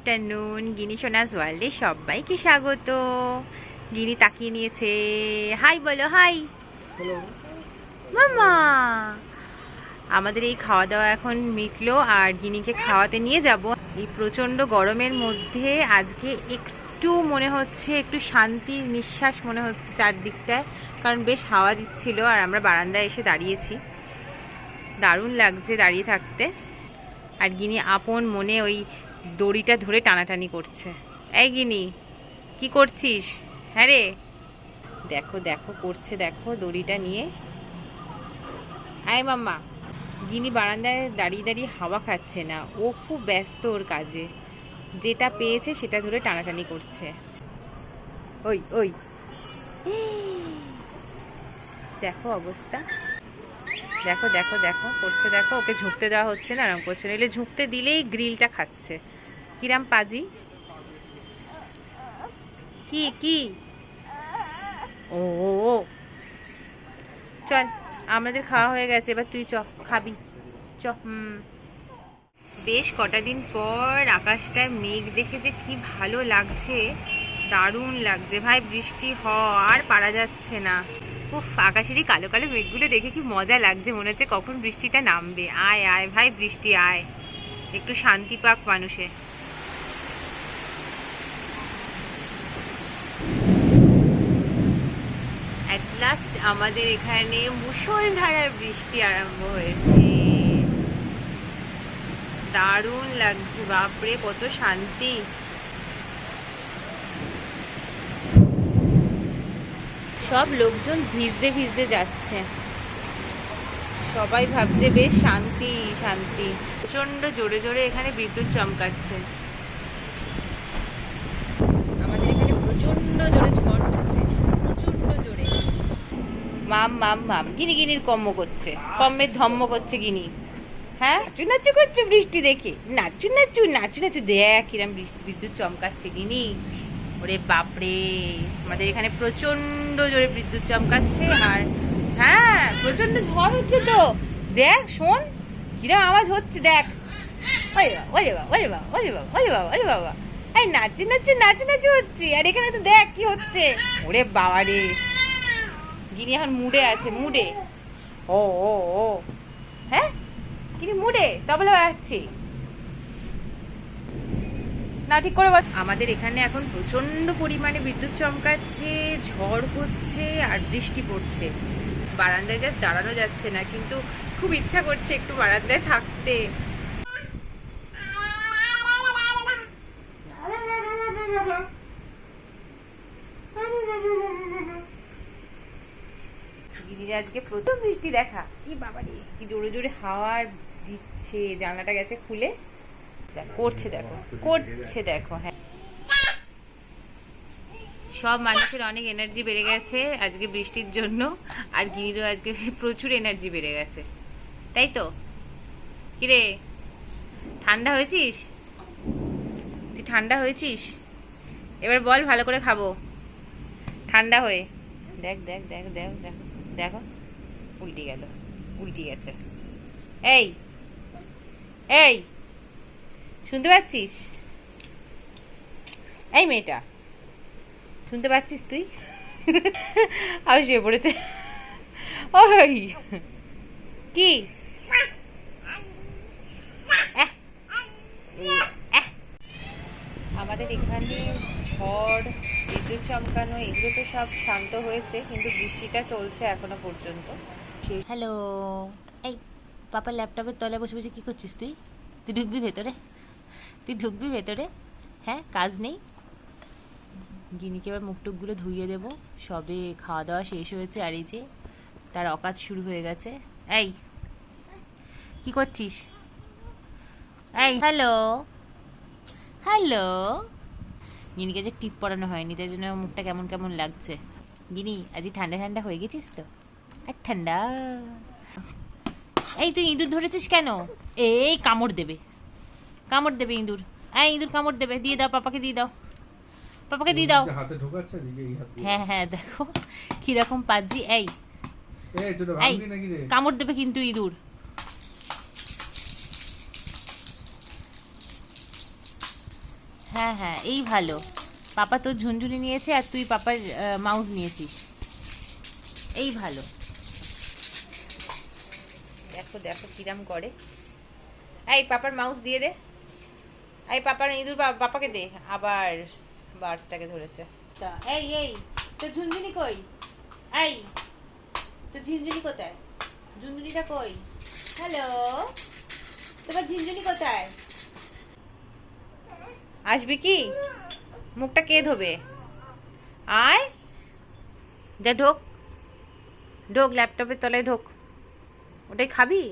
Afternoon. গিনি সোনাস ওয়ার্ল্ডে সবাইকে স্বাগত। গিনি তাকিয়ে নিয়েছে। হাই বলো, হাই মামা। আমাদের এই খাওয়া দাওয়া এখন মিটলো আর গিনিকে খাওয়াতে নিয়ে যাব। এই প্রচণ্ড গরমের মধ্যে আজকে একটু মনে হচ্ছে একটু শান্তির নিঃশ্বাস মনে হচ্ছে চারদিকটায়, কারণ বেশ হাওয়া দিচ্ছিল আর আমরা বারান্দায় এসে দাঁড়িয়েছি। দারুণ লাগছে দাঁড়িয়ে থাকতে। আর গিনি আপন মনে ওই দড়িটা ধরে টানাটানি করছে। এই গিনি, কি করছিস? হ্যাঁ রে, দেখো দেখো করছে, দেখো দড়িটা নিয়ে। আয় মাম্মা। গিনি বারান্দায় দাঁড়িয়ে দাঁড়িয়ে হাওয়া খাচ্ছে না, ও খুব ব্যস্ত ওর কাজে, যেটা পেয়েছে সেটা ধরে টানাটানি করছে। ওই ওই দেখো অবস্থা, দেখো দেখো দেখো করছে, দেখো। ওকে ঝুঁকতে দেওয়া হচ্ছে না, আরাম করছে, নইলে ঝুঁকতে দিলেই গ্রিলটা খাচ্ছে। কিরাম পাজি। কি কি ও চল, আমাদের খাওয়া হয়ে গেছে, এবার তুই চ খাবি, চ। বেশ কটা দিন পর আকাশটায় মেঘ দেখে যে কি ভালো লাগছে, দারুণ লাগছে ভাই। বৃষ্টি আর পারা যাচ্ছে না। উফ, আকাশেরই কালো কালো মেঘগুলো দেখে কি মজা লাগছে, মনে হচ্ছে কখন বৃষ্টিটা নামবে। আয় আয় ভাই, বৃষ্টি আয়, একটু শান্তি পাক মানুষে। অ্যাট লাস্ট আমাদের এখানে মুষলধারার বৃষ্টি আরম্ভ হয়েছে। দারুণ লাগছে, বাপরে কত শান্তি। সব লোকজন ভিজতে ভিজতে যাচ্ছে, সবাই ভাবছে বেশ শান্তি শান্তি। প্রচন্ড জোরে জোরে এখানে বিদ্যুৎ চমকাচ্ছে। আমাদের এখানে প্রচন্ড জোরে ঝড় উঠেছে, প্রচন্ড জোরে। মাম মাম মাম, গিনি গিনির কম্ম করছে, কম্মের ধম্ম করছে গিনি। হ্যাঁ, নাচু নাচু করছে বৃষ্টি দেখে, নাচু নাচু নাচু নাচু। দেখ কিরম বৃষ্টি বিদ্যুৎ চমকাচ্ছে গিনি। ওরে বাপরে, আমাদের এখানে প্রচন্ড জোরে বিদ্যুৎ চমকাচ্ছে। আর হ্যাঁ, প্রচন্ড ঝড় হচ্ছে তো। দেখ শোন কিরম আওয়াজ হচ্ছে, দেখ। ওরে বাবা, ওরে বাবা, ওরে বাবা, ওরে বাবা, ওরে বাবা, ওরে বাবা। এই নাচু নাচু নাচু নাচু হচ্ছে, আর এখানে তো দেখ কি হচ্ছে। ওরে বাবা রে, গিনি এখন মুডে আছে, মুডে। ও ও ও হ্যাঁ, গিনি মুডে তবলা বাজাচ্ছে না, ঠিক করে বল। আমাদের এখানে এখন প্রচন্ড পরিমাণে বিদ্যুৎ চমকাচ্ছে, ঝড় হচ্ছে আর বৃষ্টি পড়ছে। বারান্দায় জাস্ট দাঁড়ানো যাচ্ছে না, কিন্তু খুব ইচ্ছা করছে একটু বারান্দায় থাকতে। দিদির আজকে প্রথম বৃষ্টি দেখা। কি বাবা রে, কি জোরে জোরে হাওয়া দিচ্ছে। জানলাটা গেছে খুলে, করছে দেখো, করছে দেখো। হ্যাঁ, সব মানুষের অনেক এনার্জি বেড়ে গেছে আজকে বৃষ্টির জন্য, আর গিনিরও আজকে প্রচুর এনার্জি বেড়ে গেছে, তাই তো? কিরে, ঠান্ডা হয়েছিস? তুই ঠান্ডা হয়েছিস? এবার বল ভালো করে খাবো ঠান্ডা হয়ে। দেখ দেখ দেখ দেখ দেখো দেখো, উল্টে গেল, উল্টে গেছে। এই এই, শুনতে পাচ্ছিস? এই মেয়েটা, শুনতে পাচ্ছিস তুই? আর শুয়ে পড়েছে। ওই কি আমাদের এখানে ঝড়, বিদ্যুৎ চমকানো এগুলো তো সব শান্ত হয়েছে, কিন্তু বৃষ্টিটা চলছে এখনো পর্যন্ত। হ্যালো, এই পাপার ল্যাপটপের তলায় বসে বসে কি করছিস তুই? তুই ঢুকবি ভেতরে? তুই ঢুকবি ভেতরে? হ্যাঁ, কাজ নেই? গিনিকে এবার মুখটুকগুলো ধুইয়ে দেবো, সবে খাওয়া দাওয়া শেষ হয়েছে আর এই যে তার অকাজ শুরু হয়ে গেছে। এই কি করছিস? এই হ্যালো হ্যালো। গিনিকে যে টিপ পরানো হয়নি, তাই জন্য মুখটা কেমন কেমন লাগছে। গিনি আজ ঠান্ডা ঠান্ডা হয়ে গেছিস তো? আর ঠান্ডা। এই তুই ইঁদুর ধরেছিস কেন? এই কামড় দেবে, কামড় দেবে ইঁদুর। এই ইঁদুর কামড় দেবে, দিয়ে দাও পাপাকে, দিয়ে দাও পাপাকে, দিয়ে দাও। হ্যাঁ হ্যাঁ, দেখো কিরকম পাজি। এই এই কামড় দেবে কিন্তু ইঁদুর। হ্যাঁ হ্যাঁ, এই ভালো। পাপা তোর ঝুনঝুনি নিয়েছে আর তুই পাপার মাউস নিয়েছিস, এই ভালো। দেখো দেখো কিরাম করে। এই পাপার মাউস দিয়ে দে, এই পাপার ইঁদুর পাপাকে দে। আবার বার্ডসটাকে ধরেছে। তা এই এই তোর ঝুনঝুনি কই? এই তোর ঝিনঝুনি কোথায়? ঝুনঝুনিটা কই? হ্যালো, তোমার ঝিনঝুনি কোথায়? আসবি কি? মুখটা কে ধোবে? আয়, যা ঢোক ঢোক, ল্যাপটপের তলায় ঢোক। ওটাই খাবি?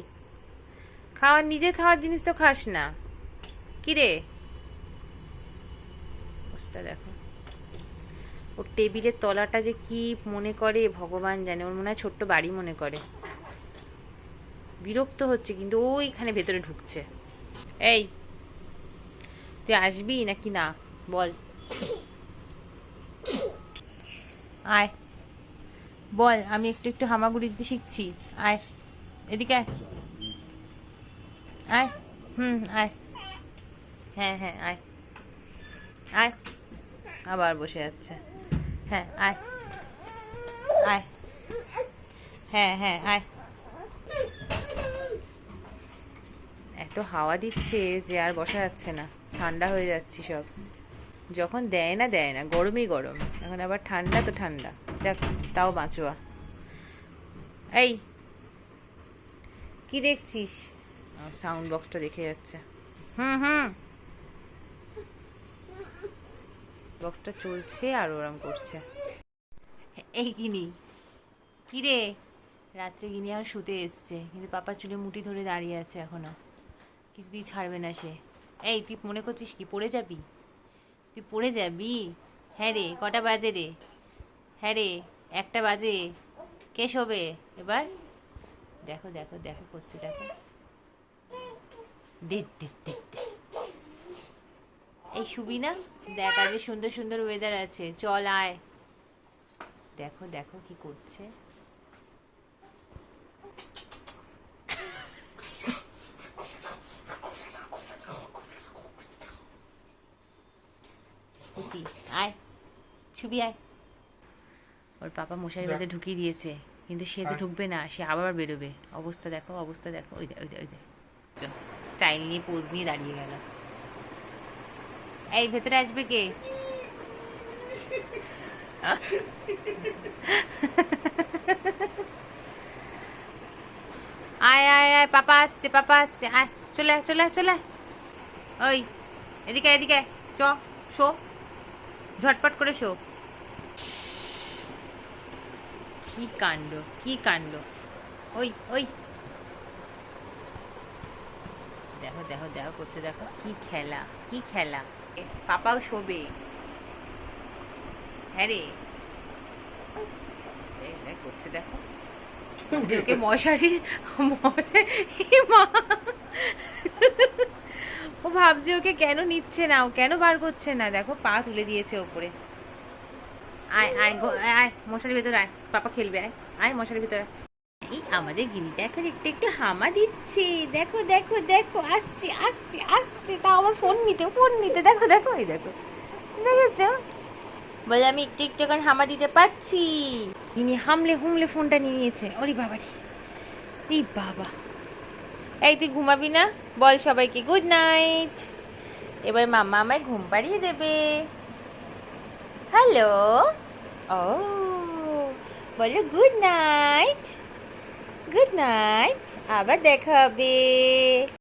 খাওয়ার, নিজের খাওয়ার জিনিস তো খাস না। কি রে, দেখো ওর টেবিলের তলাটা যে কি মনে করে ভগবান জানে। ওর মনে হয় ছোট্ট বাড়ি মনে করে। বিরক্ত হচ্ছে কিন্তু ওইখানে ভেতরে ঢুকছে। এই তুই আসবি নাকি না বল? আয় বল, আমি একটু একটু হামাগুড়ি দিতে শিখছি। আয় এদিকে আয়, আয়। আয়, হ্যাঁ হ্যাঁ আয় আয়। আবার বসে যাচ্ছে। হ্যাঁ আয় আয়, হ্যাঁ হ্যাঁ আয়। এত হাওয়া দিচ্ছে যে আর বসা যাচ্ছে না, ঠান্ডা হয়ে যাচ্ছি সব। যখন দেয় না দেয় না, গরমই গরম, এখন আবার ঠান্ডা তো ঠান্ডা। যাক তাও বাঁচোয়া। এই কি দেখছিস? সাউন্ড বক্সটা দেখে যাচ্ছে। হুম বক্সটা চলছে আর ওরম করছে। এই গিনি, কি রে? রাত্রে গিনি আর শুতে এসছে, কিন্তু পাপা চুলে মুঠি ধরে দাঁড়িয়ে আছে এখনো, কিছুতেই ছাড়বে না সে। এই তুই মনে করছিস কি পড়ে যাবি? তুই পড়ে যাবি? হ্যাঁ রে, কটা বাজে রে? হ্যাঁ রে, 1টা বাজে। কে শোবে এবার? দেখো দেখো দেখো করছে, দেখো। দে দে দে দে। এই শুবি না? দেখ আজকে সুন্দর সুন্দর ওয়েদার আছে, চল আয়। দেখো দেখো কি করছে। আয় শুবি আয়। ওর পাপা মশারি বেঁধে ঢুকিয়ে দিয়েছে, কিন্তু সে তো ঢুকবে না, সে আবার বেরোবে। অবস্থা দেখো, অবস্থা দেখো। ওই ওই ওই স্টাইল নিয়ে পোজ নিয়ে দাঁড়িয়ে গেল। এই ভেতরে আসবে কে? আয় আয় আয়, পাপা আসছে, পাপা আসছে। আয় চলে আয় চলে আয় চলে আয়। ওই এদিকে এদিকে চ, শো, ঝটপট করে শো। কি কাণ্ড, কি কাণ্ড। ওই ওই দেখো দেখো দেখো করছে, দেখো কি খেলা, কি খেলা। পাপাও শোবে। হ্যাঁ রে, করছে দেখো। ওকে মশারি, মা ও ভাবছে ওকে কেন নিচ্ছে না, ও কেন বার করছে না। দেখো পা তুলে দিয়েছে ওপরে। আয় আয় আয় মশারির ভেতরে আয়, পাপা খেলবে। আয় আয় মশারির ভেতরে। এই আমাদের গিনিটা এখন একটু একটু হামা দিচ্ছে। দেখো দেখো দেখো, আসছে আসছে আসছে। তা আমার ফোন নিতে দেখো দেখো, এই দেখো, দেখেছ? বলে আমি একটু একটু এখন হামা দিতে পারছি। গিনি হামলে হুমলে ফোনটা নিয়ে নিয়েছে। ওরে বাবারে, এই বাবা। এই তুই ঘুমাবি না? বল সবাইকে গুড নাইট। এবার মাম্মা আমায় ঘুম পাড়িয়ে দেবে। হ্যালো, ও বলো গুড নাইট, গুড নাইট, আবার দেখা হবে।